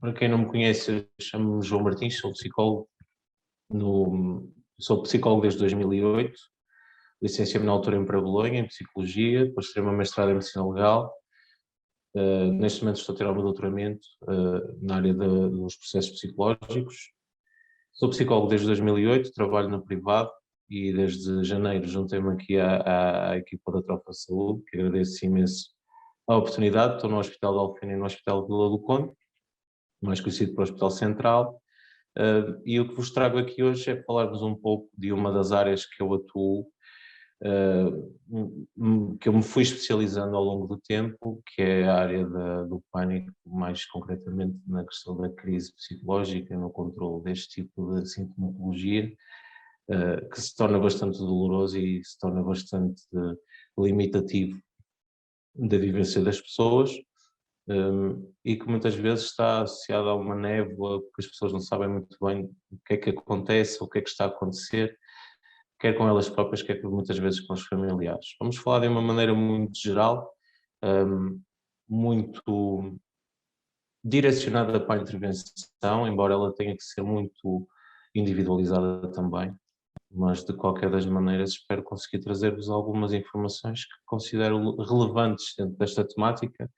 Para quem não me conhece, eu chamo-me João Martins, sou psicólogo, sou psicólogo desde 2008, licenciei-me na altura em para Bolonha, em Psicologia, depois tirei uma mestrado em Medicina Legal. Neste momento estou a tirar o meu doutoramento na área dos processos psicológicos. Sou psicólogo desde 2008, trabalho no privado e desde janeiro juntei-me aqui à equipa da Tropa de Saúde, que agradeço imenso a oportunidade. Estou no Hospital de Alfena e no Hospital de Vila do Conde, mais conhecido por Hospital Central. E o que vos trago aqui hoje é falar-vos um pouco de uma das áreas que eu atuo, que eu me fui especializando ao longo do tempo, que é a área do pânico, mais concretamente na questão da crise psicológica, no controle deste tipo de sintomatologia, que se torna bastante doloroso e se torna bastante limitativo da vivência das pessoas. E que muitas vezes está associado a uma névoa, porque as pessoas não sabem muito bem o que é que acontece, o que é que está a acontecer, quer com elas próprias, quer muitas vezes com os familiares. Vamos falar de uma maneira muito geral, muito direcionada para a intervenção, embora ela tenha que ser muito individualizada também, mas de qualquer das maneiras espero conseguir trazer-vos algumas informações que considero relevantes dentro desta temática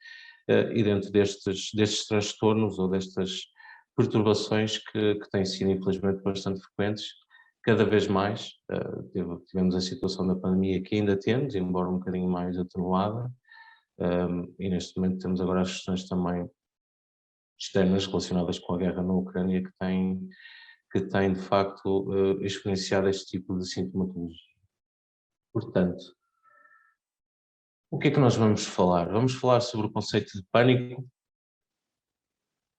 e dentro destes transtornos ou destas perturbações que têm sido infelizmente bastante frequentes, cada vez mais. Tivemos a situação da pandemia que ainda temos, embora um bocadinho mais atenuada, e neste momento temos agora as questões também externas relacionadas com a guerra na Ucrânia que tem de facto exponenciado este tipo de sintomatologia. Portanto, o que é que nós vamos falar? Vamos falar sobre o conceito de pânico.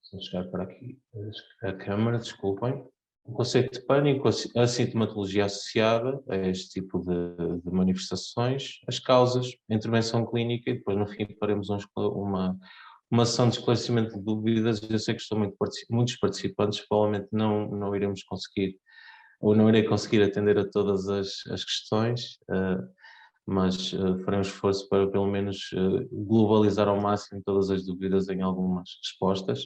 Vou chegar para aqui a câmara, desculpem. O conceito de pânico, a sintomatologia associada a este tipo de manifestações, as causas, a intervenção clínica e depois no fim faremos uma ação de esclarecimento de dúvidas. Eu sei que estão muitos participantes, provavelmente não iremos conseguir, ou não irei conseguir atender a todas as questões, mas faremos esforço para pelo menos globalizar ao máximo todas as dúvidas em algumas respostas.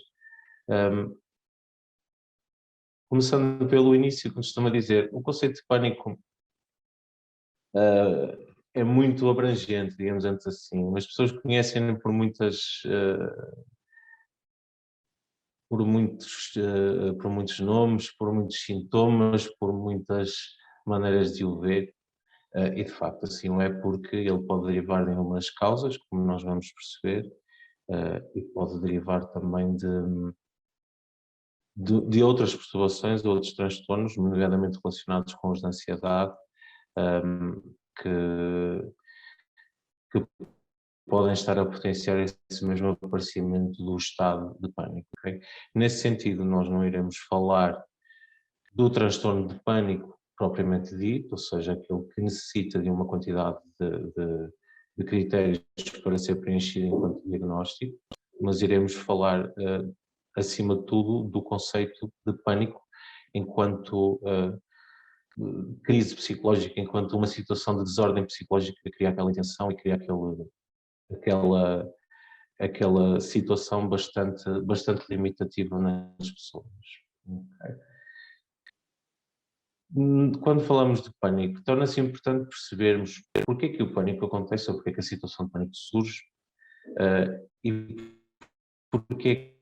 Começando pelo início, como costuma dizer, o conceito de pânico é muito abrangente, digamos antes assim. As pessoas conhecem-no por muitos nomes, por muitos sintomas, por muitas maneiras de o ver, e de facto assim não é, porque ele pode derivar de algumas causas, como nós vamos perceber, e pode derivar também de outras perturbações, de outros transtornos, nomeadamente relacionados com os de ansiedade, que, que podem estar a potenciar esse mesmo aparecimento do estado de pânico. Okay? Nesse sentido, nós não iremos falar do transtorno de pânico propriamente dito, ou seja, aquele que necessita de uma quantidade de critérios para ser preenchido enquanto diagnóstico, mas iremos falar, acima de tudo, do conceito de pânico enquanto crise psicológica, enquanto uma situação de desordem psicológica que cria aquela intenção e cria aquela, aquela situação bastante limitativa nas pessoas. Okay? Quando falamos de pânico, torna-se importante percebermos porque é que o pânico acontece ou porque é que a situação de pânico surge, e porque é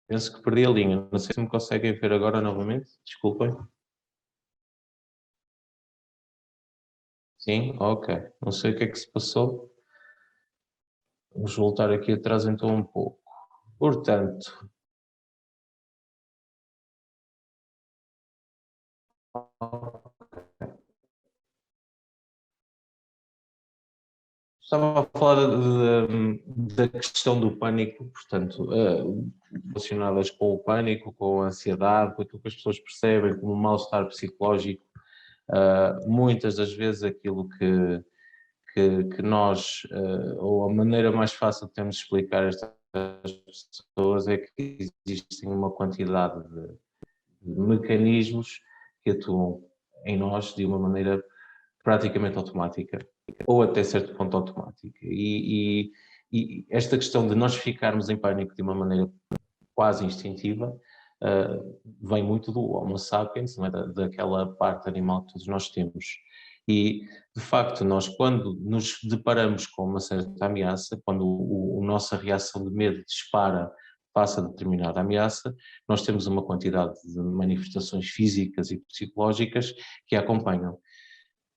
Penso que perdi a linha. Não sei se me conseguem ver agora novamente. Desculpem. Sim? Ok. Não sei o que é que se passou. Vamos voltar aqui atrás então um pouco. Portanto, estava a falar da questão do pânico, portanto, relacionadas com o pânico, com a ansiedade, com aquilo que as pessoas percebem como um mal-estar psicológico. Muitas das vezes aquilo que nós, ou a maneira mais fácil que temos de explicar a estas pessoas é que existem uma quantidade de mecanismos que atuam em nós de uma maneira praticamente automática, ou até certo ponto automática. E esta questão de nós ficarmos em pânico de uma maneira quase instintiva vem muito do Homo sapiens, não é? Daquela parte animal que todos nós temos. E, de facto, nós quando nos deparamos com uma certa ameaça, quando a nossa reação de medo dispara face a determinada ameaça, nós temos uma quantidade de manifestações físicas e psicológicas que a acompanham.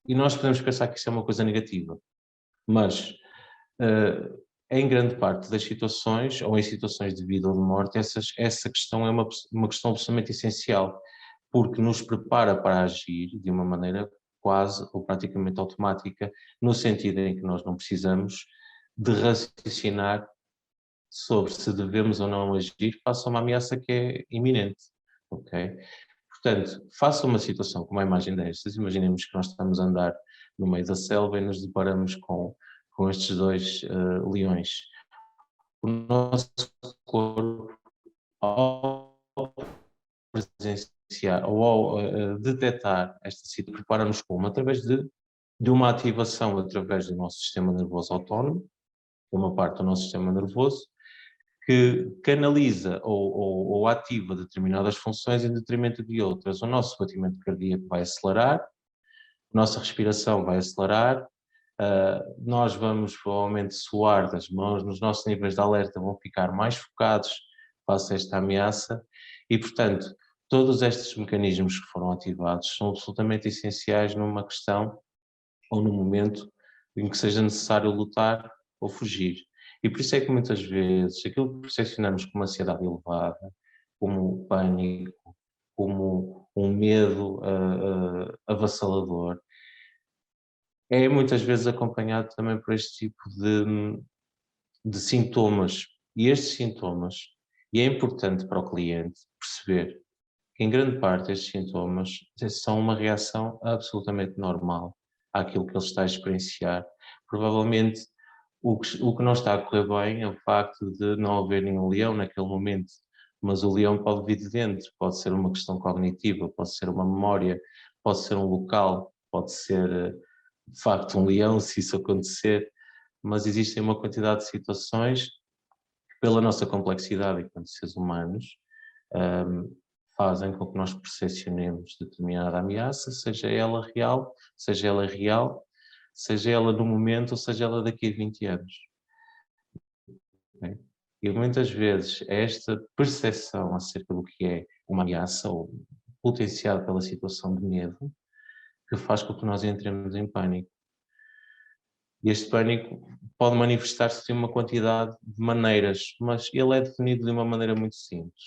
E nós podemos pensar que isso é uma coisa negativa, mas em grande parte das situações, ou em situações de vida ou de morte, essa questão é uma questão absolutamente essencial, porque nos prepara para agir de uma maneira quase ou praticamente automática, no sentido em que nós não precisamos de raciocinar sobre se devemos ou não agir face a uma ameaça que é iminente, ok? Portanto, faça uma situação como a imagem destas, imaginemos que nós estamos a andar no meio da selva e nos deparamos com estes dois leões. O nosso corpo, ao presenciar ou ao detectar esta situação, prepara-nos como? Através de uma ativação através do nosso sistema nervoso autónomo, que é uma parte do nosso sistema nervoso, que canaliza ou ativa determinadas funções em detrimento de outras. O nosso batimento cardíaco vai acelerar, a nossa respiração vai acelerar, nós vamos provavelmente suar das mãos, nos nossos níveis de alerta vão ficar mais focados face a esta ameaça e, portanto, todos estes mecanismos que foram ativados são absolutamente essenciais numa questão ou num momento em que seja necessário lutar ou fugir. E por isso é que muitas vezes aquilo que percepcionamos como ansiedade elevada, como pânico, como um medo avassalador, é muitas vezes acompanhado também por este tipo de sintomas. E estes sintomas, e é importante para o cliente perceber que em grande parte estes sintomas são uma reação absolutamente normal àquilo que ele está a experienciar. Provavelmente o que não está a correr bem é o facto de não haver nenhum leão naquele momento, mas o leão pode vir de dentro, pode ser uma questão cognitiva, pode ser uma memória, pode ser um local, pode ser de facto um leão, se isso acontecer, mas existem uma quantidade de situações que, pela nossa complexidade enquanto seres humanos, fazem com que nós percepcionemos determinada ameaça, seja ela real, seja ela no momento ou seja ela daqui a 20 anos. Okay? E muitas vezes esta percepção acerca do que é uma ameaça ou potenciada pela situação de medo que faz com que nós entremos em pânico. E este pânico pode manifestar-se de uma quantidade de maneiras, mas ele é definido de uma maneira muito simples.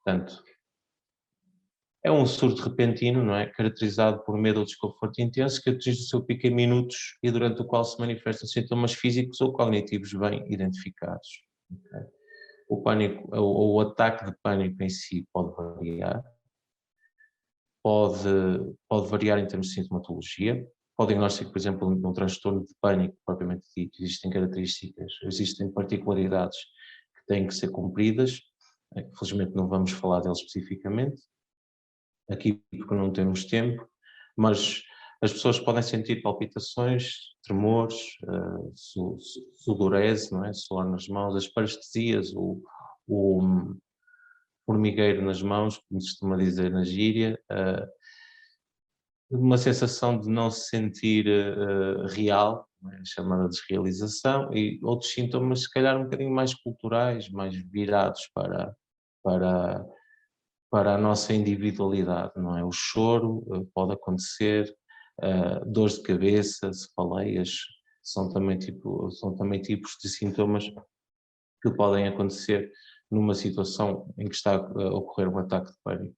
Portanto, é um surto repentino, não é? Caracterizado por medo ou desconforto intenso que atinge o seu pico em minutos e durante o qual se manifestam sintomas físicos ou cognitivos bem identificados. Okay? O pânico, ou o ataque de pânico em si pode variar, pode variar em termos de sintomatologia. O diagnóstico, por exemplo, de um transtorno de pânico propriamente dito, existem características, existem particularidades que têm que ser cumpridas. Infelizmente não vamos falar deles especificamente, aqui porque não temos tempo, mas as pessoas podem sentir palpitações, tremores, sudorese, não é? Suor nas mãos, as parestesias, o formigueiro nas mãos, como se costuma dizer na gíria, uma sensação de não se sentir real, não é? A chamada desrealização, e outros sintomas, se calhar, um bocadinho mais culturais, mais virados para, para a nossa individualidade, não é? O choro pode acontecer, dores de cabeça, cefaleias, são também tipos de sintomas que podem acontecer numa situação em que está a ocorrer um ataque de pânico,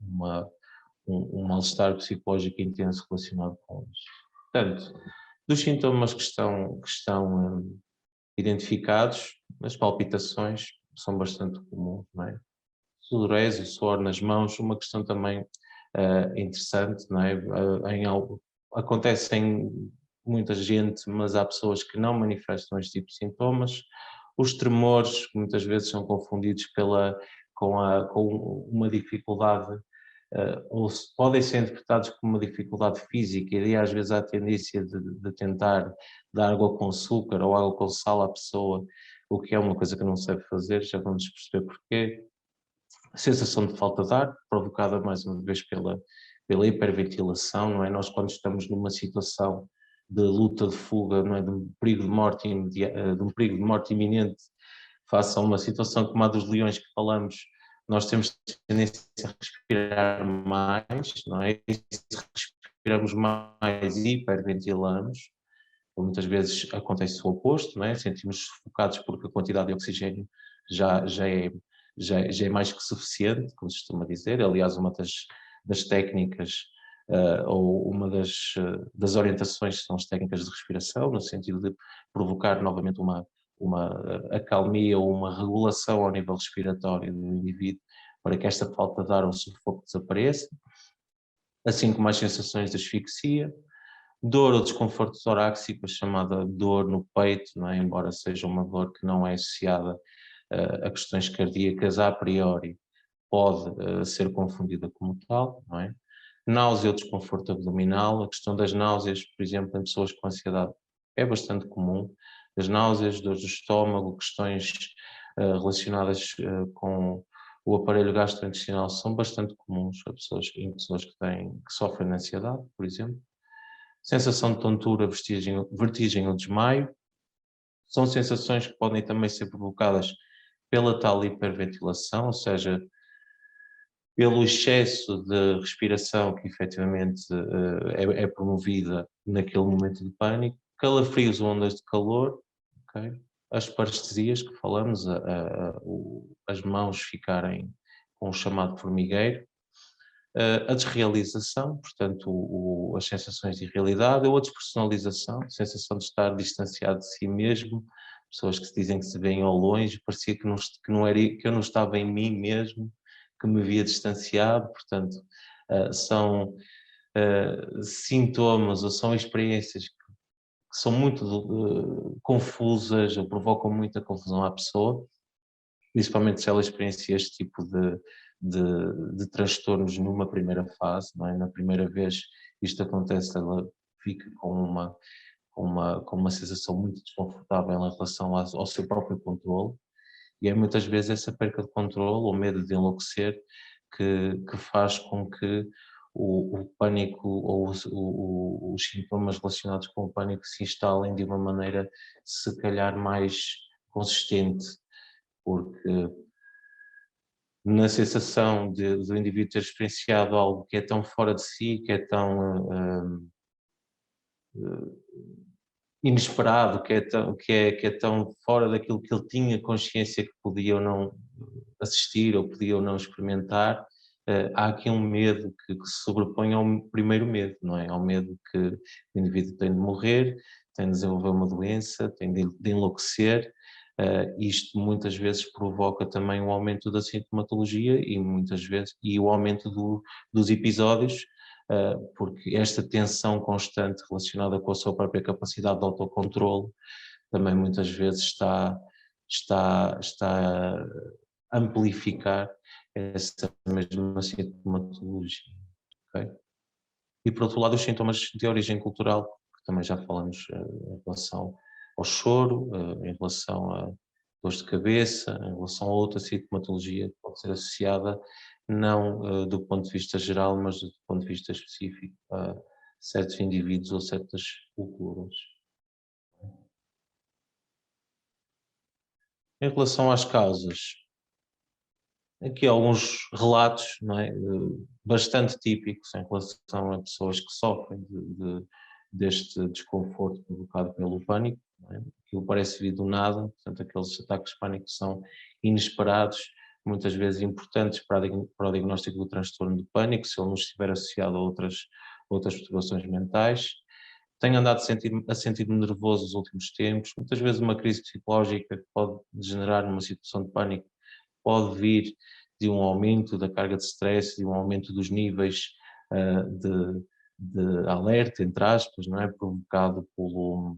uma, um mal-estar psicológico intenso relacionado com isso. Portanto, dos sintomas que estão identificados, as palpitações são bastante comuns, não é? Sudorese, suor nas mãos, uma questão também interessante, não é? Acontece em muita gente, mas há pessoas que não manifestam este tipo de sintomas. Os tremores, que muitas vezes são confundidos com uma dificuldade, ou podem ser interpretados como uma dificuldade física, e às vezes há a tendência de tentar dar água com açúcar ou água com sal à pessoa, o que é uma coisa que não se deve fazer, já vamos perceber porquê. A sensação de falta de ar, provocada mais uma vez pela hiperventilação, não é? Nós, quando estamos numa situação de luta, de fuga, não é? De um perigo de morte de um perigo de morte iminente, face a uma situação como a dos leões que falamos, nós temos tendência a respirar mais, não é? E se respiramos mais e hiperventilamos, muitas vezes acontece o oposto, não é? Sentimos sufocados porque a quantidade de oxigênio já, já, é, já é mais que suficiente, como se costuma dizer. Aliás, uma das técnicas, ou uma das orientações são as técnicas de respiração, no sentido de provocar novamente uma acalmia ou uma regulação ao nível respiratório do indivíduo, para que esta falta de ar ou sufoco desapareça, assim como as sensações de asfixia. Dor ou desconforto torácico, chamada dor no peito, não é? Embora seja uma dor que não é associada a questões cardíacas a priori, pode ser confundida como tal, não é? Náusea ou desconforto abdominal, a questão das náuseas, por exemplo, em pessoas com ansiedade é bastante comum. As náuseas, dores do estômago, questões relacionadas com o aparelho gastrointestinal são bastante comuns em pessoas que sofrem de ansiedade, por exemplo. Sensação de tontura, vertigem ou desmaio, são sensações que podem também ser provocadas pela tal hiperventilação, ou seja, pelo excesso de respiração que efetivamente é promovida naquele momento de pânico, calafrios ou ondas de calor, okay? As parestesias que falamos, as mãos ficarem com o chamado formigueiro, a desrealização, portanto, as sensações de irrealidade, ou a despersonalização, a sensação de estar distanciado de si mesmo, pessoas que se dizem que se veem ao longe, parecia que eu não estava em mim mesmo, que me via distanciado, portanto, são sintomas ou são experiências que são muito confusas ou provocam muita confusão à pessoa, principalmente se ela experiencia este tipo de transtornos numa primeira fase, não é? Na primeira vez isto acontece, ela fica com uma sensação muito desconfortável em relação ao seu próprio controle, e é muitas vezes essa perca de controle ou medo de enlouquecer que faz com que o pânico ou os sintomas relacionados com o pânico se instalem de uma maneira se calhar mais consistente, porque na sensação do indivíduo ter experienciado algo que é tão fora de si, que é tão inesperado, que é tão fora daquilo que ele tinha consciência que podia ou não assistir ou podia ou não experimentar, há aqui um medo que se sobrepõe ao primeiro medo, não é? Ao medo que o indivíduo tem de morrer, tem de desenvolver uma doença, tem de enlouquecer. Isto muitas vezes provoca também um aumento da sintomatologia e muitas vezes o aumento dos episódios, porque esta tensão constante relacionada com a sua própria capacidade de autocontrole também muitas vezes está a amplificar essa mesma sintomatologia. Okay? E por outro lado, os sintomas de origem cultural, que também já falamos em relação ao choro, em relação a dores de cabeça, em relação a outra sintomatologia que pode ser associada, não do ponto de vista geral, mas do ponto de vista específico, certos indivíduos ou certas culturas. Em relação às causas, aqui há alguns relatos, não é, bastante típicos em relação a pessoas que sofrem deste desconforto provocado pelo pânico. Não é? Aquilo parece vir do nada, portanto aqueles ataques de pânico são inesperados, muitas vezes importantes para o diagnóstico do transtorno de pânico, se ele não estiver associado a outras perturbações mentais. Tenho andado a sentir-me nervoso nos últimos tempos, muitas vezes uma crise psicológica que pode degenerar numa situação de pânico pode vir de um aumento da carga de stress, de um aumento dos níveis de alerta, entre aspas, não é? Provocado por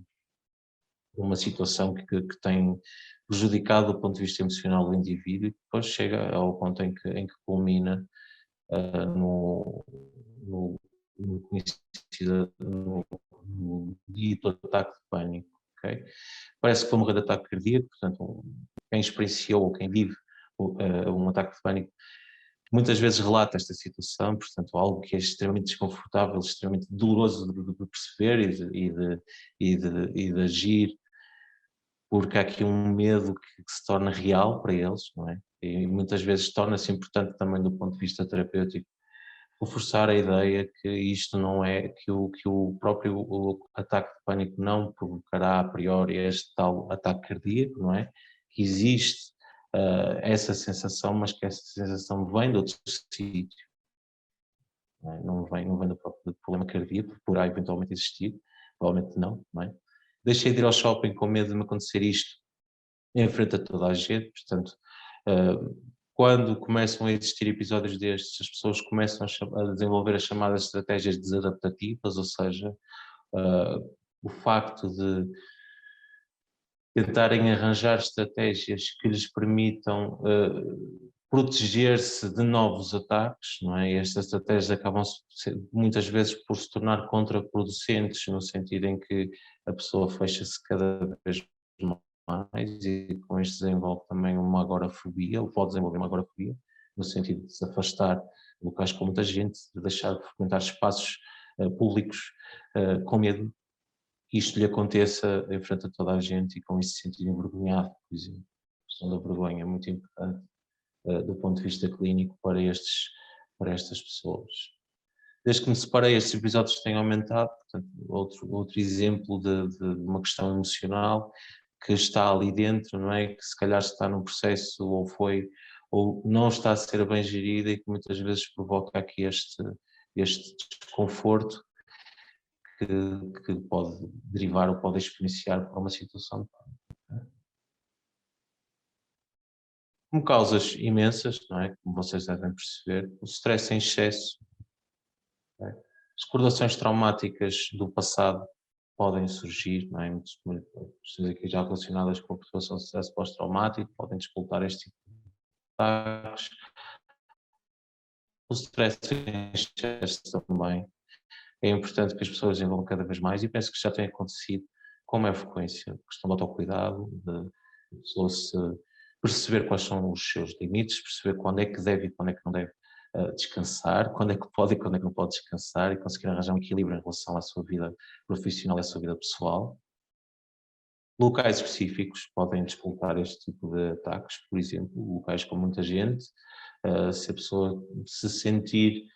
uma situação que tem prejudicado do ponto de vista emocional do indivíduo e depois chega ao ponto em que culmina no, no conhecido no dito ataque de pânico. Okay? Parece que foi morrer de ataque cardíaco, portanto, quem experienciou ou quem vive um ataque de pânico muitas vezes relata esta situação, portanto, algo que é extremamente desconfortável, extremamente doloroso de perceber e de agir, porque há aqui um medo que se torna real para eles, não é? E muitas vezes torna-se importante também do ponto de vista terapêutico reforçar a ideia que isto não é, que o próprio ataque de pânico não provocará a priori este tal ataque cardíaco, não é? Que existe essa sensação, mas que essa sensação vem de outro sítio, não é? Não vem do próprio problema cardíaco, que poderá eventualmente existir, provavelmente não é? Deixei de ir ao shopping com medo de me acontecer isto em frente a toda a gente, portanto, quando começam a existir episódios destes, as pessoas começam a desenvolver as chamadas estratégias desadaptativas, ou seja, o facto de tentarem arranjar estratégias que lhes permitam proteger-se de novos ataques, não é? E estas estratégias acabam muitas vezes por se tornar contraproducentes, no sentido em que a pessoa fecha-se cada vez mais e com isto desenvolve também uma agorafobia, ou pode desenvolver uma agorafobia, no sentido de se afastar de locais com muita gente, de deixar de frequentar espaços públicos com medo que isto lhe aconteça em frente a toda a gente e com isso se sentir envergonhado, por exemplo. A questão da vergonha é muito importante do ponto de vista clínico para estas pessoas. Desde que me separei, estes episódios têm aumentado, portanto, outro exemplo de uma questão emocional que está ali dentro, não é? Que se calhar está num processo ou não está a ser bem gerida e que muitas vezes provoca aqui este desconforto que pode derivar ou pode exponenciar para uma situação de pânico. Como causas imensas, não é? Como vocês devem perceber, o stress em excesso, é? As recordações traumáticas do passado podem surgir, não é? Muitas questões aqui já relacionadas com a perturbação de stress pós-traumático, podem despoltar este tipo de ataques. O stress em excesso também é importante que as pessoas desenvolvam cada vez mais e penso que já tem acontecido com maior frequência. A questão do autocuidado, de pessoa se perceber quais são os seus limites, perceber quando é que deve e quando é que não deve descansar, quando é que pode e quando é que não pode descansar e conseguir arranjar um equilíbrio em relação à sua vida profissional e à sua vida pessoal. Locais específicos podem despoltar este tipo de ataques, por exemplo, locais com muita gente, se a pessoa se sentir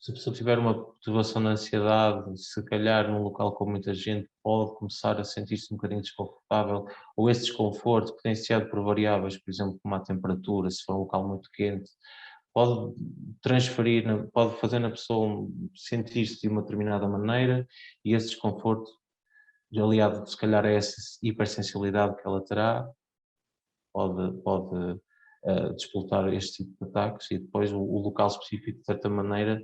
se a pessoa tiver uma perturbação de ansiedade, se calhar num local com muita gente pode começar a sentir-se um bocadinho desconfortável, ou esse desconforto potenciado por variáveis, por exemplo, como a temperatura, se for um local muito quente, pode transferir, pode fazer na pessoa sentir-se de uma determinada maneira e esse desconforto, aliado se calhar a essa hipersensibilidade que ela terá, pode despoltar este tipo de ataques e depois o local específico, de certa maneira,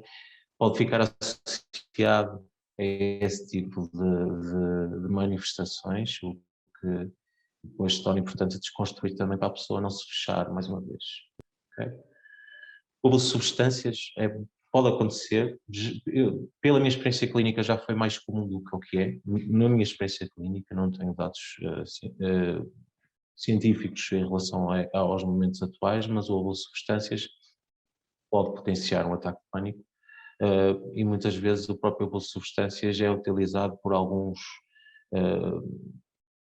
pode ficar associado a esse tipo de manifestações, o que depois se torna importante desconstruir também para a pessoa não se fechar mais uma vez. Okay? O uso de substâncias pode acontecer, pela minha experiência clínica já foi mais comum do que o que é, na minha experiência clínica não tenho dados científicos em relação aos momentos atuais, mas o abuso de substâncias pode potenciar um ataque de pânico e muitas vezes o próprio abuso de substâncias é utilizado por alguns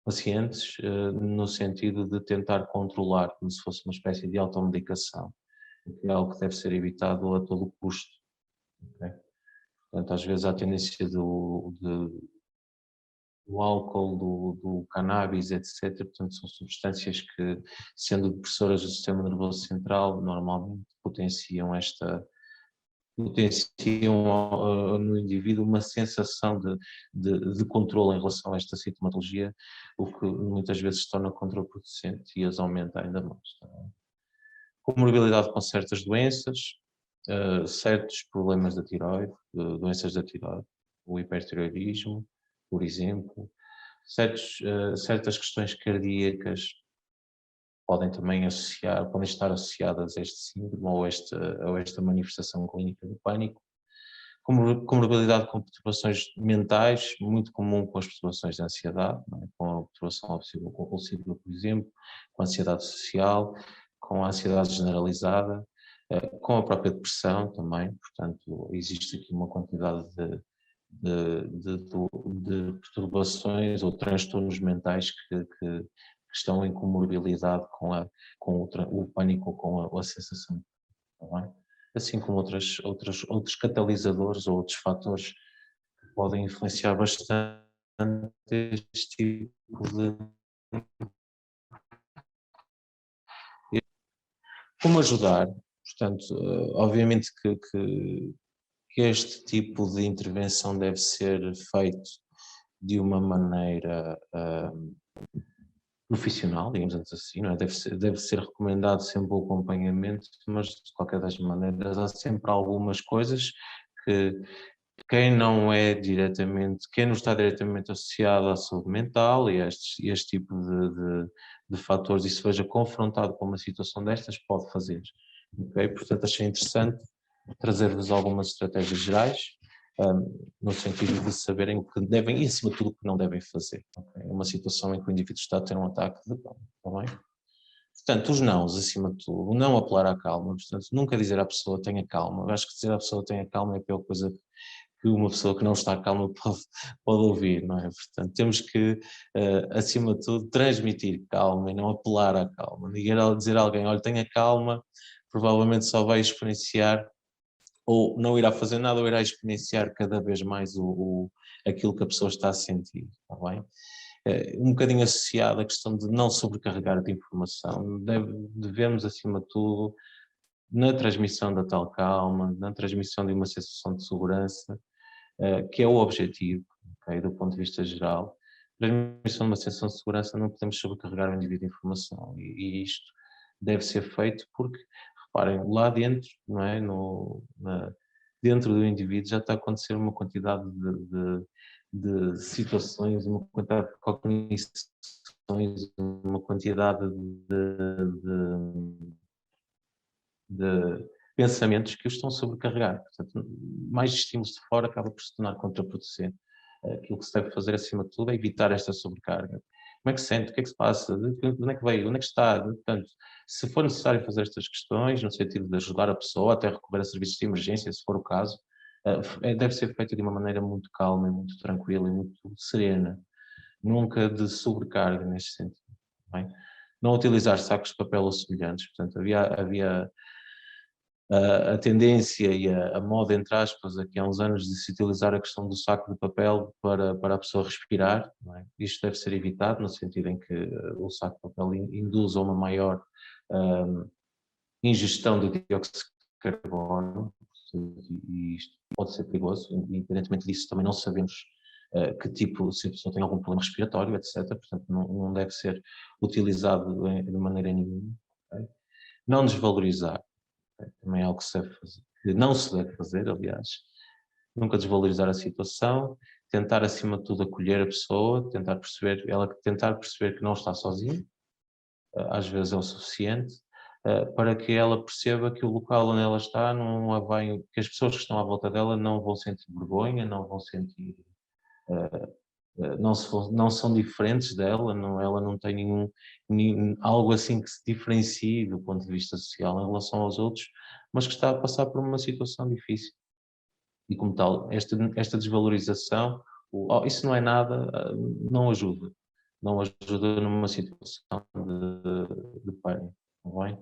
pacientes no sentido de tentar controlar, como se fosse uma espécie de automedicação, o que é algo que deve ser evitado a todo custo. Okay? Portanto, às vezes há a tendência do álcool, do cannabis, etc. Portanto, são substâncias que, sendo depressoras do sistema nervoso central, normalmente potenciam no indivíduo uma sensação de controle em relação a esta sintomatologia, o que muitas vezes se torna contraproducente e as aumenta ainda mais. Comorbilidade com certas doenças, certos problemas da tiroide, doenças da tiroide, o hipertiroidismo, por exemplo, certas questões cardíacas podem estar associadas a este síndrome ou a esta manifestação clínica do pânico. Comorbilidade com perturbações mentais, muito comum com as perturbações de ansiedade, não é? Com a perturbação obsessiva-compulsiva, por exemplo, com a ansiedade social, com a ansiedade generalizada, com a própria depressão também. Portanto, existe aqui uma quantidade de perturbações ou transtornos mentais que estão em comorbilidade com o pânico ou com a sensação. Está bem? Assim como outros catalisadores ou outros fatores que podem influenciar bastante este tipo de. Como ajudar? Portanto, obviamente que este tipo de intervenção deve ser feito de uma maneira profissional, digamos assim, não é? Deve ser recomendado sempre o acompanhamento, mas de qualquer das maneiras há sempre algumas coisas que quem não está diretamente associado à saúde mental e a este tipo de fatores e se veja confrontado com uma situação destas, pode fazer. Okay? Portanto, achei interessante trazer-vos algumas estratégias gerais, no sentido de saberem o que devem e, acima de tudo, o que não devem fazer. Okay? É uma situação em que o indivíduo está a ter um ataque de pânico, está bem? Portanto, os nãos, acima de tudo, o não apelar à calma, portanto, nunca dizer à pessoa tenha calma. Eu acho que dizer à pessoa tenha calma é a pior coisa que uma pessoa que não está calma pode ouvir, não é? Portanto, temos que, acima de tudo, transmitir calma e não apelar à calma. Dizer a alguém, olha, tenha calma, provavelmente só vai experienciar ou não irá fazer nada ou irá experienciar cada vez mais aquilo que a pessoa está a sentir, está bem? Um bocadinho associado à questão de não sobrecarregar de informação. Devemos, acima de tudo, na transmissão da tal calma, na transmissão de uma sensação de segurança, que é o objetivo, okay, do ponto de vista geral. A transmissão de uma sensação de segurança não podemos sobrecarregar o indivíduo de informação e isto deve ser feito porque, reparem, lá dentro, não é, dentro do indivíduo já está a acontecer uma quantidade de situações, uma quantidade de cognições, uma quantidade de pensamentos que os estão a sobrecarregar. Portanto, mais estímulos de fora acaba por se tornar contraproducente. Aquilo que se deve fazer, acima de tudo, é evitar esta sobrecarga. Como é que se sente? O que é que se passa? De onde é que veio? Onde é que está? Portanto, se for necessário fazer estas questões, no sentido de ajudar a pessoa até recorrer a serviços de emergência, se for o caso, deve ser feito de uma maneira muito calma, e muito tranquila e muito serena. Nunca de sobrecarga neste sentido. Bem? Não utilizar sacos de papel ou semelhantes. Portanto, havia a tendência e a moda, entre aspas, aqui há uns anos, de se utilizar a questão do saco de papel para a pessoa respirar. Não é? Isto deve ser evitado, no sentido em que o saco de papel induz a uma maior ingestão de dióxido de carbono, e isto pode ser perigoso. Independentemente disso, também não sabemos que tipo, se a pessoa tem algum problema respiratório, etc. Portanto, não deve ser utilizado de maneira nenhuma. Okay? Não desvalorizar. Também é algo que se deve fazer, que não se deve fazer, aliás. Nunca desvalorizar a situação, tentar acima de tudo acolher a pessoa, tentar perceber que não está sozinha, às vezes é o suficiente, para que ela perceba que o local onde ela está não a vai, que as pessoas que estão à volta dela não vão sentir vergonha, não vão sentir, não são diferentes dela, ela não tem algo assim que se diferencie do ponto de vista social em relação aos outros, mas que está a passar por uma situação difícil. E como tal, esta desvalorização, isso não é nada, não ajuda. Não ajuda numa situação de pânico, não bem?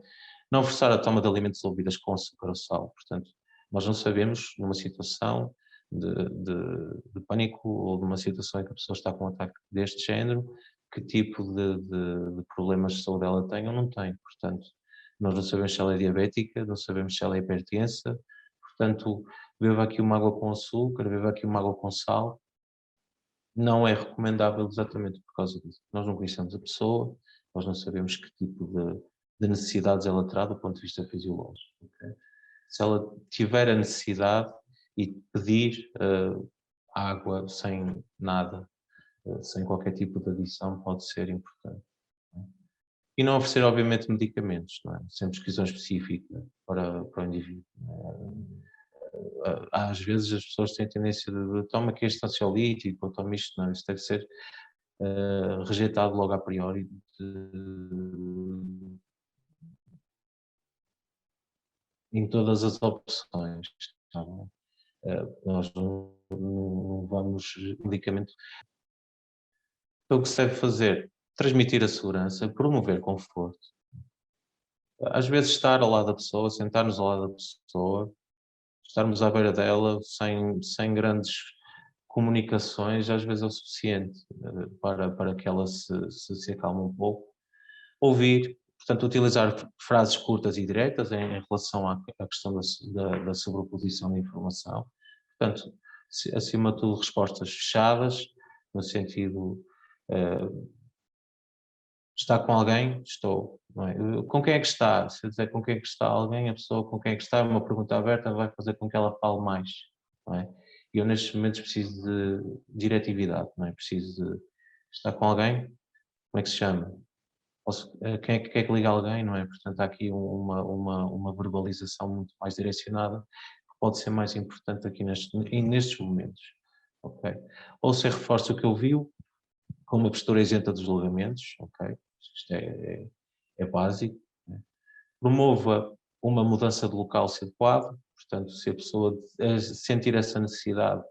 Não forçar a toma de alimentos ou bebidas com açúcar ou sal. Portanto, nós não sabemos, numa situação de pânico ou numa situação em que a pessoa está com um ataque deste género, que tipo de problemas de saúde ela tem ou não tem. Portanto, nós não sabemos se ela é diabética, não sabemos se ela é hipertensa. Portanto, beba aqui uma água com açúcar, beba aqui uma água com sal. Não é recomendável exatamente por causa disso. Nós não conhecemos a pessoa, nós não sabemos que tipo de necessidades ela terá do ponto de vista fisiológico. Okay? Se ela tiver a necessidade e pedir água sem nada, sem qualquer tipo de adição, pode ser importante. Não é? E não oferecer, obviamente, medicamentos, não é? Sem prescrição específica para o indivíduo. Às vezes as pessoas têm a tendência de toma aqui este ansiolítico, ou toma isto, não, isso deve ser rejeitado logo a priori em todas as opções. Tá bom? Nós não vamos medicamento. Então, o que se deve fazer? Transmitir a segurança, promover conforto. Às vezes estar ao lado da pessoa, sentar-nos ao lado da pessoa, estarmos à beira dela sem grandes comunicações, às vezes é o suficiente para que ela se acalme um pouco. Ouvir, portanto, utilizar frases curtas e diretas em relação à questão da sobreposição de informação. Portanto, acima de tudo, respostas fechadas, no sentido, está com alguém? Estou. Não é? Com quem é que está? Se eu dizer com quem é que está alguém, a pessoa com quem é que está, é uma pergunta aberta, vai fazer com que ela fale mais. Não é? E eu, nestes momentos, preciso de diretividade, não é? Preciso de estar com alguém? Como é que se chama? Quem é que quer que liga alguém, não é? Portanto, há aqui uma verbalização muito mais direcionada, que pode ser mais importante aqui nestes momentos. Ok? Ou se reforça o que ouviu, com uma postura isenta dos julgamentos, ok? Isto é básico. Né? Promova uma mudança de local se adequado, portanto, se a pessoa sentir essa necessidade,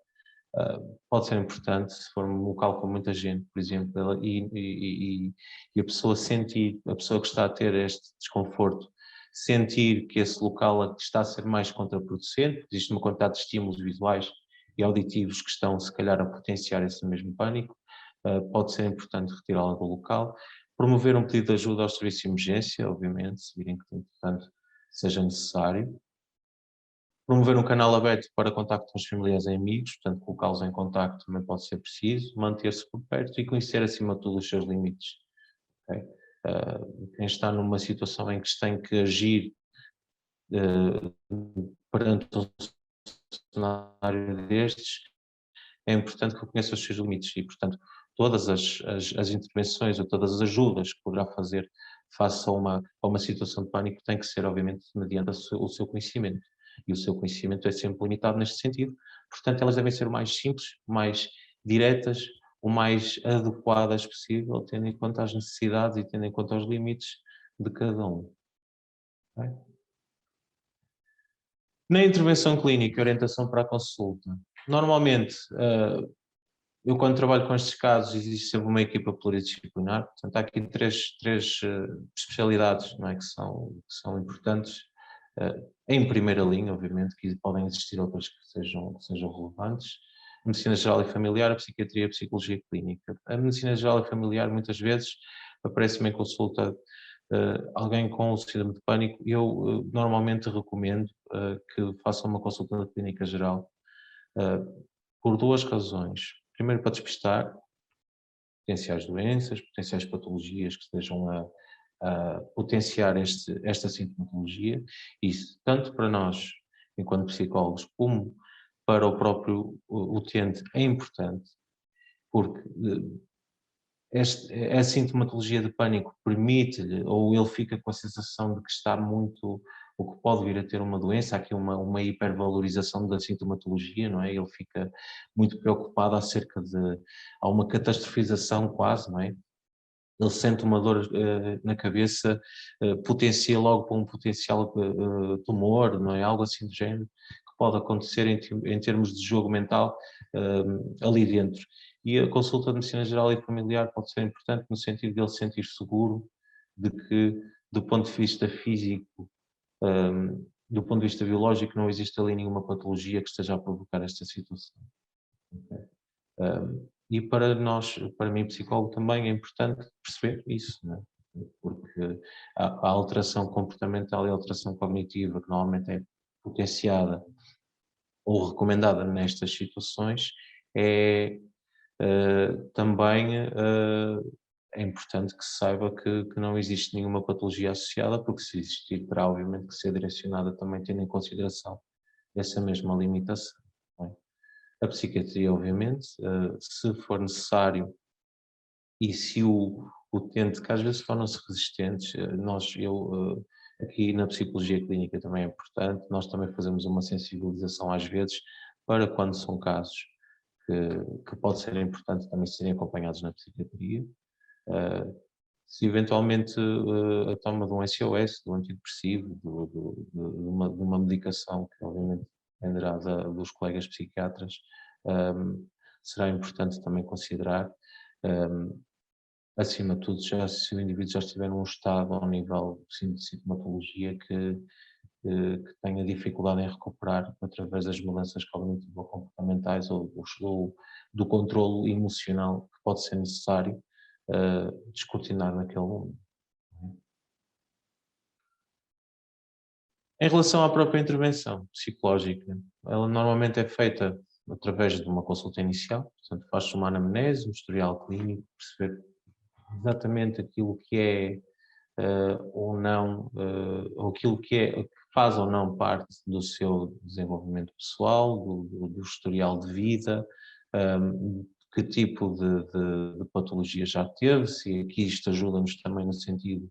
pode ser importante, se for um local com muita gente, por exemplo, e a pessoa sentir, a pessoa que está a ter este desconforto, sentir que esse local está a ser mais contraproducente, existe uma quantidade de estímulos visuais e auditivos que estão, se calhar, a potenciar esse mesmo pânico, pode ser importante retirá-la do local. Promover um pedido de ajuda aos serviços de emergência, obviamente, se virem que, portanto, seja necessário. Promover um canal aberto para contacto com os familiares e amigos, portanto, colocá-los em contacto também pode ser preciso, manter-se por perto e conhecer, acima de tudo, os seus limites. Okay? Quem está numa situação em que tem que agir perante um cenário destes, é importante que conheça os seus limites e, portanto, todas as intervenções ou todas as ajudas que poderá fazer face a uma situação de pânico tem que ser, obviamente, mediante o seu conhecimento. E o seu conhecimento é sempre limitado neste sentido. Portanto, elas devem ser o mais simples, mais diretas, o mais adequadas possível, tendo em conta as necessidades e tendo em conta os limites de cada um. Okay? Na intervenção clínica e orientação para a consulta, normalmente eu, quando trabalho com estes casos, existe sempre uma equipa pluridisciplinar, portanto, há aqui três especialidades, não é, que são importantes, em primeira linha, obviamente, que podem existir outras que sejam relevantes. A medicina geral e familiar, a psiquiatria e a psicologia clínica. A medicina geral e familiar, muitas vezes, aparece-me em consulta alguém com síndrome de pânico. Eu normalmente recomendo que façam uma consulta na clínica geral, por duas razões. Primeiro, para despistar potenciais doenças, potenciais patologias que estejam a potenciar esta sintomatologia. Isso, tanto para nós, enquanto psicólogos, como para o próprio utente, é importante, porque a sintomatologia de pânico permite-lhe, ou ele fica com a sensação de que está muito, ou que pode vir a ter uma doença, há aqui uma hipervalorização da sintomatologia, não é? Ele fica muito preocupado há uma catastrofização quase, não é? Ele sente uma dor na cabeça, potencia logo para um potencial tumor, não é? Algo assim do género, que pode acontecer em termos de jogo mental ali dentro. E a consulta de medicina geral e familiar pode ser importante no sentido de ele se sentir seguro de que, do ponto de vista físico, do ponto de vista biológico, não existe ali nenhuma patologia que esteja a provocar esta situação. Okay? E para nós, para mim, psicólogo, também é importante perceber isso, não é? Porque a alteração comportamental e a alteração cognitiva, que normalmente é potenciada ou recomendada nestas situações, é também é importante que se saiba que não existe nenhuma patologia associada, porque se existir, terá obviamente que ser direcionada também tendo em consideração essa mesma limitação. Não é? A psiquiatria, obviamente, se for necessário e se o utente, que às vezes tornam-se resistentes, aqui na psicologia clínica também é importante, nós também fazemos uma sensibilização às vezes para quando são casos que pode ser importante também serem acompanhados na psiquiatria. Se eventualmente a toma de um SOS, de um antidepressivo, de uma medicação que obviamente dependerá dos colegas psiquiatras, será importante também considerar. Acima de tudo, se o indivíduo já estiver num estado ao nível de sintomatologia que tenha dificuldade em recuperar através das mudanças cognitivo-comportamentais ou do controlo emocional que pode ser necessário descortinar naquele momento. Em relação à própria intervenção psicológica, ela normalmente é feita através de uma consulta inicial, portanto faz-se uma anamnese, um historial clínico, perceber exatamente aquilo que é ou não, ou aquilo que faz ou não parte do seu desenvolvimento pessoal, do historial de vida, que tipo de patologia já teve, se aqui isto ajuda-nos também no sentido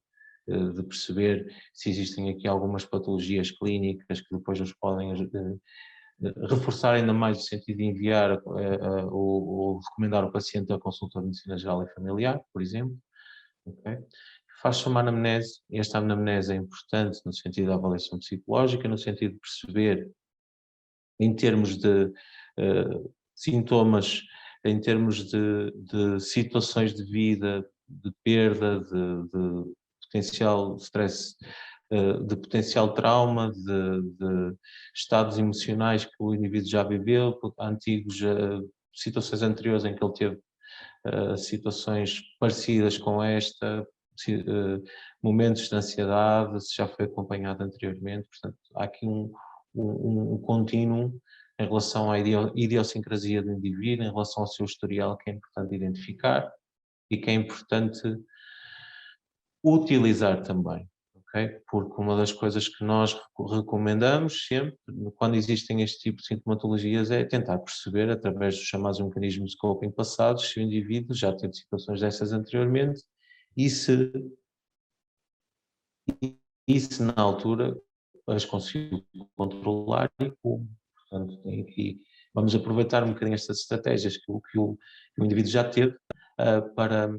de perceber se existem aqui algumas patologias clínicas que depois nos podem reforçar ainda mais o sentido de enviar ou recomendar ao paciente a consulta de medicina geral e familiar, por exemplo. Okay? Faz-se uma anamnese, e esta anamnese é importante no sentido da avaliação psicológica, no sentido de perceber, em termos de sintomas, em termos de situações de vida, de perda, de potencial stress, de potencial trauma, de estados emocionais que o indivíduo já viveu, antigos, situações anteriores em que ele teve situações parecidas com esta, momentos de ansiedade, se já foi acompanhado anteriormente, portanto há aqui um contínuo em relação à idiosincrasia do indivíduo, em relação ao seu historial, que é importante identificar e que é importante utilizar também. Okay? Porque uma das coisas que nós recomendamos sempre, quando existem este tipo de sintomatologias, é tentar perceber, através dos chamados mecanismos de coping passados, se o indivíduo já teve situações dessas anteriormente e se na altura as conseguiu controlar e como. Portanto, tem aqui, vamos aproveitar um bocadinho estas estratégias que o indivíduo já teve para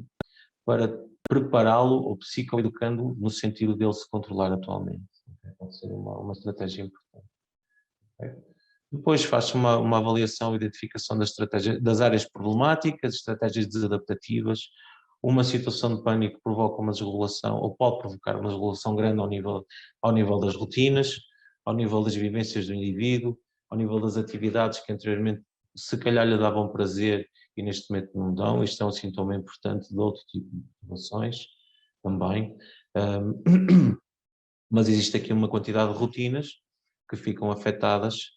prepará-lo ou psicoeducando no sentido dele se controlar atualmente. Okay? Pode ser uma estratégia importante. Okay? Depois faz-se uma avaliação e identificação das áreas problemáticas, estratégias desadaptativas. Uma situação de pânico provoca uma desregulação ou pode provocar uma desregulação grande ao nível das rotinas, ao nível das vivências do indivíduo, ao nível das atividades que anteriormente se calhar lhe davam prazer e neste momento não dão. Isto é um sintoma importante de outro tipo de motivações também. Mas existe aqui uma quantidade de rotinas que ficam afetadas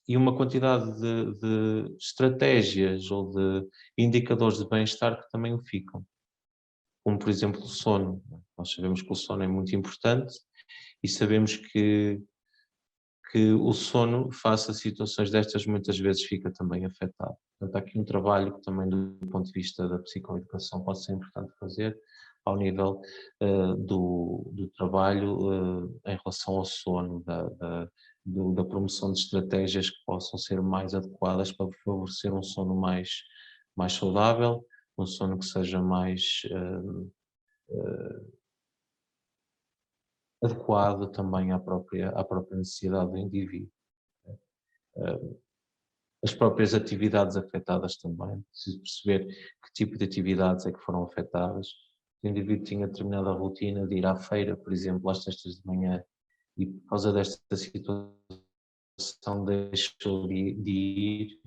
e uma quantidade de estratégias ou de indicadores de bem-estar que também o ficam, como por exemplo o sono. Nós sabemos que o sono é muito importante e sabemos que o sono, face a situações destas, muitas vezes fica também afetado. Portanto, há aqui um trabalho que também do ponto de vista da psicoeducação pode ser importante fazer ao nível do trabalho em relação ao sono, da promoção de estratégias que possam ser mais adequadas para favorecer um sono mais saudável, um sono que seja mais adequado também à própria necessidade do indivíduo. As próprias atividades afetadas também, preciso perceber que tipo de atividades é que foram afetadas. O indivíduo tinha determinada rotina de ir à feira, por exemplo, às sextas de manhã, e por causa desta situação deixou de ir.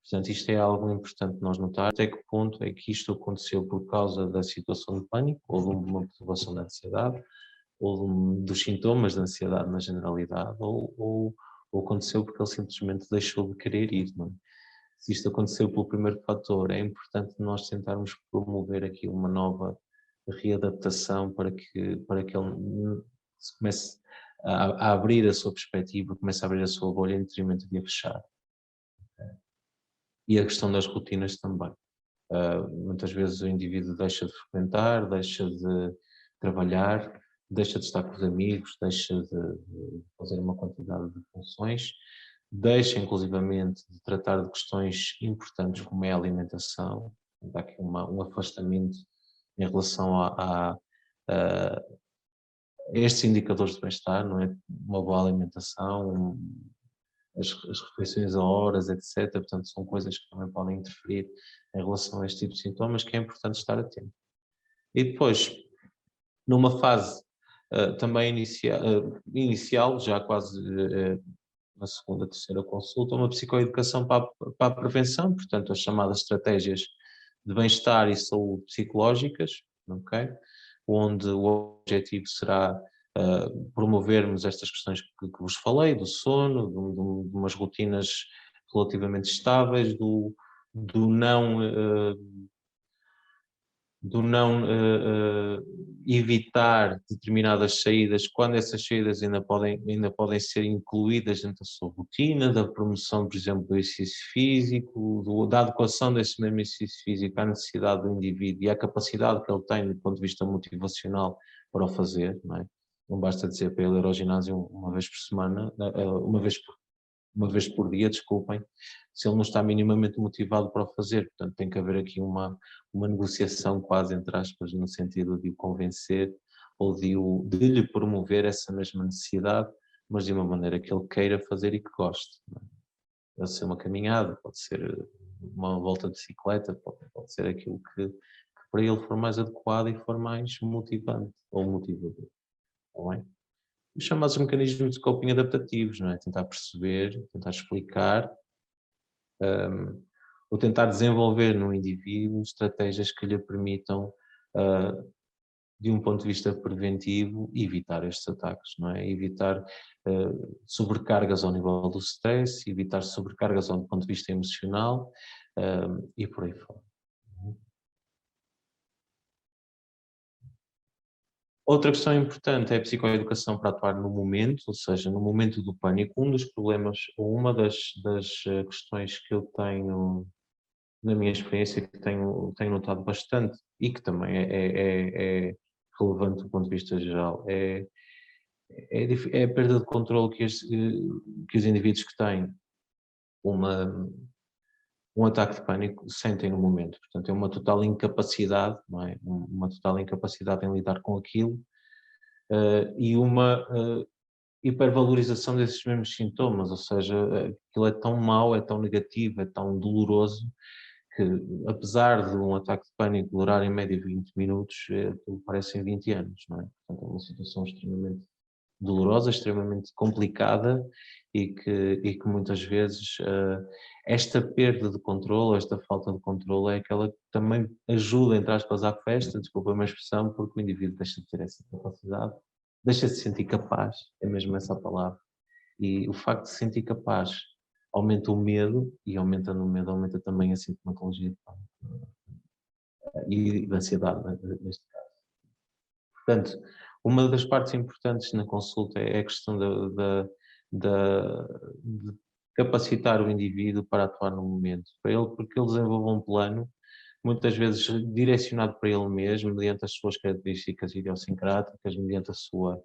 Portanto, isto é algo importante nós notar. Até que ponto é que isto aconteceu por causa da situação de pânico, ou de uma perturbação da ansiedade, ou dos sintomas da ansiedade na generalidade, ou aconteceu porque ele simplesmente deixou de querer ir, não é? Se isto aconteceu pelo primeiro fator, é importante nós tentarmos promover aqui uma nova readaptação para que ele se comece a abrir a sua perspectiva, comece a abrir a sua bolha em detrimento de a fechar. E a questão das rotinas também. Muitas vezes o indivíduo deixa de frequentar, deixa de trabalhar, deixa de estar com os amigos, deixa de fazer uma quantidade de funções, deixa inclusivamente de tratar de questões importantes como é a alimentação. Há aqui um afastamento em relação a estes indicadores de bem-estar, não é? Uma boa alimentação, as refeições a horas, etc. Portanto, são coisas que também podem interferir em relação a este tipo de sintomas, que é importante estar atento. E depois, numa fase também inicial, já quase na segunda, terceira consulta, uma psicoeducação para a prevenção, portanto, as chamadas estratégias de bem-estar e saúde psicológicas, ok? Onde o objetivo será promovermos estas questões que vos falei, do sono, de umas rotinas relativamente estáveis, do não evitar determinadas saídas, quando essas saídas ainda podem ser incluídas dentro da sua rotina, da promoção, por exemplo, do exercício físico, da adequação desse mesmo exercício físico à necessidade do indivíduo e à capacidade que ele tem do ponto de vista motivacional para o fazer, não é? Não basta dizer para ele ir ao ginásio uma vez por semana, uma vez por dia, desculpem, se ele não está minimamente motivado para o fazer. Portanto, tem que haver aqui uma negociação quase, entre aspas, no sentido de o convencer ou de lhe promover essa mesma necessidade, mas de uma maneira que ele queira fazer e que goste. Não é? Pode ser uma caminhada, pode ser uma volta de bicicleta, pode ser aquilo que para ele for mais adequado e for mais motivante ou motivador. Está bem? Os chamados mecanismos de coping adaptativos, não é? Tentar perceber, tentar explicar, ou tentar desenvolver no indivíduo estratégias que lhe permitam, de um ponto de vista preventivo, evitar estes ataques, não é? Evitar sobrecargas ao nível do stress, evitar sobrecargas do ponto de vista emocional, e por aí fora. Outra questão importante é a psicoeducação para atuar no momento, ou seja, no momento do pânico. Um dos problemas, ou uma das questões que eu tenho na minha experiência, que tenho notado bastante e que também é relevante do ponto de vista geral, é a perda de controle que os indivíduos que têm um ataque de pânico sentem no momento. Portanto, é uma total incapacidade, não é? Uma total incapacidade em lidar com aquilo, e uma hipervalorização desses mesmos sintomas, ou seja, aquilo é tão mau, é tão negativo, é tão doloroso, que apesar de um ataque de pânico durar em média 20 minutos, aquilo parecem 20 anos, não é? Portanto, é uma situação extremamente dolorosa, extremamente complicada e que muitas vezes esta perda de controle, esta falta de controle é aquela que também ajuda, entre aspas, à festa, desculpa a minha expressão, porque o indivíduo deixa de ter essa capacidade, deixa de se sentir capaz, é mesmo essa a palavra. E o facto de se sentir capaz aumenta o medo, e aumentando o medo aumenta também a sintomatologia de pânico e de ansiedade, neste caso. Portanto, uma das partes importantes na consulta é a questão de capacitar o indivíduo para atuar no momento, porque ele desenvolva um plano, muitas vezes direcionado para ele mesmo, mediante as suas características idiosincráticas, mediante a sua,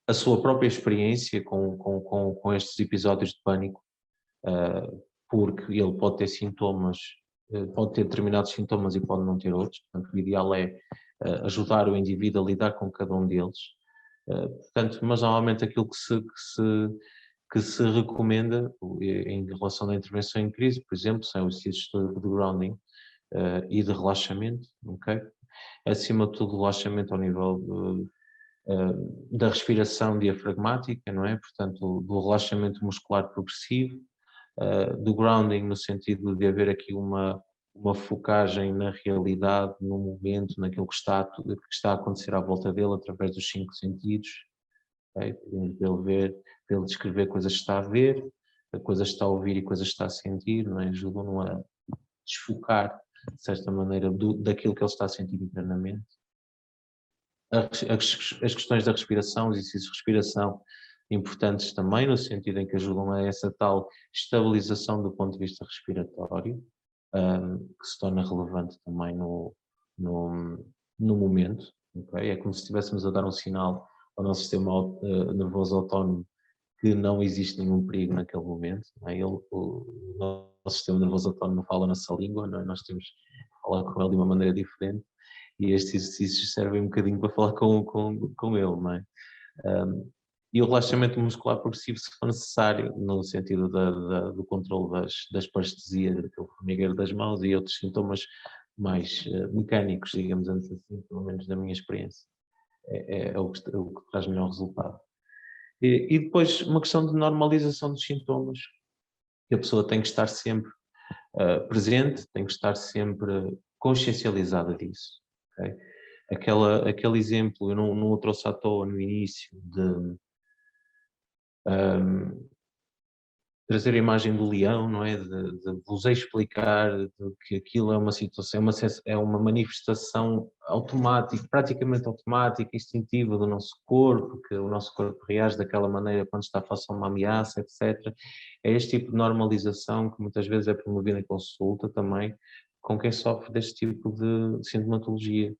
a sua própria experiência com estes episódios de pânico, porque ele pode ter sintomas pode ter determinados sintomas e pode não ter outros, portanto o ideal é ajudar o indivíduo a lidar com cada um deles. Portanto, mas normalmente aquilo que se recomenda em relação à intervenção em crise, por exemplo, são os exercícios de grounding e de relaxamento, ok? Acima de tudo, relaxamento ao nível da respiração diafragmática, não é? Portanto, do relaxamento muscular progressivo, do grounding no sentido de haver aqui uma focagem na realidade, no momento, naquilo que está a acontecer à volta dele através dos 5 sentidos, okay? Para ele ver, para ele descrever coisas que está a ver, coisas que está a ouvir e coisas que está a sentir, não é? Ajudam-no a desfocar, de certa maneira, daquilo que ele está a sentir internamente. As questões da respiração, os exercícios de respiração importantes também, no sentido em que ajudam a essa tal estabilização do ponto de vista respiratório, que se torna relevante também no, no momento. Okay? É como se estivéssemos a dar um sinal ao nosso sistema nervoso autónomo que não existe nenhum perigo naquele momento. Não é? O nosso sistema nervoso autónomo fala a nossa língua, não é? Nós temos que falar com ele de uma maneira diferente e estes exercícios servem um bocadinho para falar com ele, não é? E o relaxamento muscular progressivo, se for necessário, no sentido do controle das parestesias, daquele formigueiro das mãos e outros sintomas mais mecânicos, digamos assim, pelo menos na minha experiência. É o que traz melhor resultado. E depois uma questão de normalização dos sintomas, que a pessoa tem que estar sempre presente, tem que estar sempre consciencializada disso. Okay? Aquele exemplo, eu não o trouxe à toa no início, de trazer a imagem do leão, não é? De vos explicar de que aquilo é uma situação, é uma manifestação automática, praticamente automática, instintiva do nosso corpo, que o nosso corpo reage daquela maneira quando está face a uma ameaça, etc. É este tipo de normalização que muitas vezes é promovida em consulta também com quem sofre deste tipo de sintomatologia,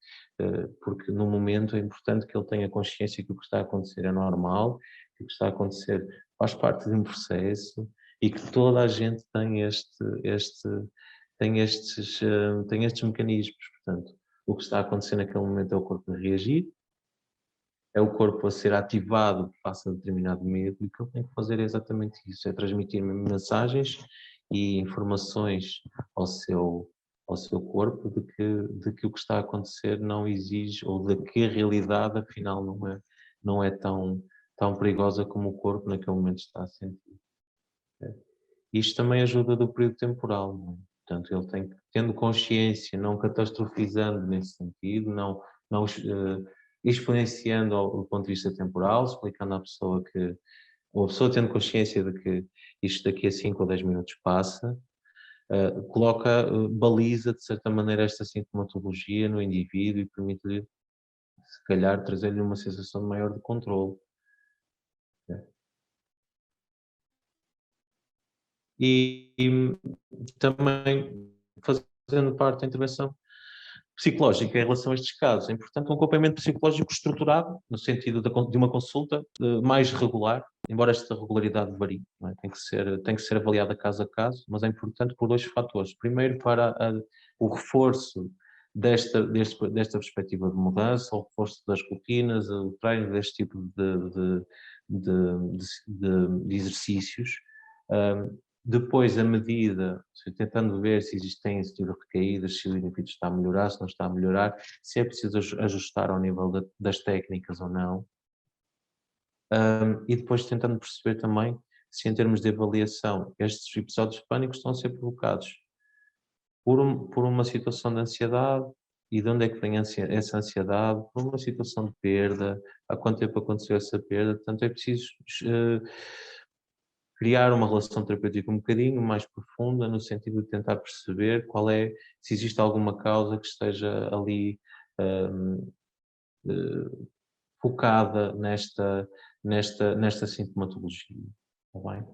porque no momento é importante que ele tenha consciência que o que está a acontecer é normal, que o que está a acontecer faz parte de um processo e que toda a gente tem estes mecanismos. Portanto, o que está a acontecer naquele momento é o corpo a reagir, é o corpo a ser ativado face a determinado medo, e o que ele tem que fazer é exatamente isso, é transmitir mensagens e informações ao seu corpo de que o que está a acontecer não exige, ou de que a realidade afinal não é tão perigosa como o corpo naquele momento está a sentir. Isto também ajuda do período temporal, não é? Portanto, ele tem que, tendo consciência, não catastrofizando nesse sentido, não exponenciando do ponto de vista temporal, explicando à pessoa que, ou a pessoa tendo consciência de que isto daqui a 5 ou 10 minutos passa, coloca, baliza de certa maneira esta sintomatologia no indivíduo e permite-lhe, se calhar, trazer-lhe uma sensação de maior de controle. E também fazendo parte da intervenção psicológica em relação a estes casos. É importante um acompanhamento psicológico estruturado, no sentido de uma consulta mais regular, embora esta regularidade varie, não é? Tem que ser avaliada caso a caso, mas é importante por 2 fatores. Primeiro, para o reforço desta perspectiva de mudança, o reforço das rotinas, o treino deste tipo de exercícios. Depois, a medida, tentando ver se existem esse tipo de recaídas, se o indivíduo está a melhorar, se não está a melhorar, se é preciso ajustar ao nível das técnicas ou não. E depois tentando perceber também se, em termos de avaliação, estes episódios de pânico estão a ser provocados por uma situação de ansiedade, e de onde é que vem essa ansiedade, por uma situação de perda, há quanto tempo aconteceu essa perda. Portanto, é preciso criar uma relação terapêutica um bocadinho mais profunda, no sentido de tentar perceber se existe alguma causa que esteja ali focada nesta sintomatologia. Está bem?